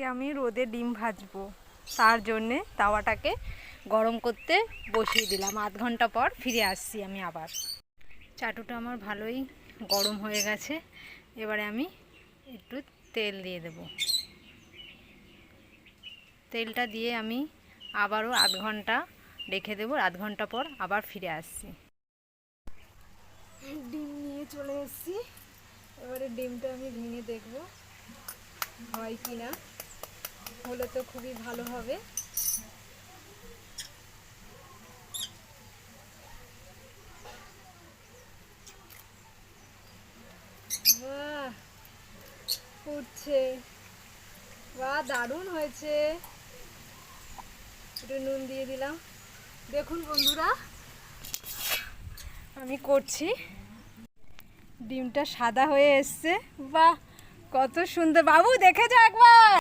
আজকে আমি রোদে ডিম ভাজবো, তার জন্যে তাওয়াটাকে গরম করতে বসিয়ে দিলাম। আধ ঘন্টা পর ফিরে আসছি আমি আবার। চাটুটা আমার ভালোই গরম হয়ে গেছে। এবারে আমি একটু তেল দিয়ে দেব। তেলটা দিয়ে আমি আবারও আধ ঘন্টা রেখে দেবো। আধ ঘন্টা পর আবার ফিরে আসছি। ডিম নিয়ে চলে এসেছি। এবারে ডিমটা আমি ভেঙে দেখব হয় কি না। হলে তো খুবই ভালো হবে। বাহ, ফুটছে। বাহ, দারুণ হয়েছে। একটু নুন দিয়ে দিলাম। দেখুন বন্ধুরা, আমি করছি। ডিমটা সাদা হয়ে এসছে। বাহ, কত সুন্দর। বাবু দেখে যা একবার।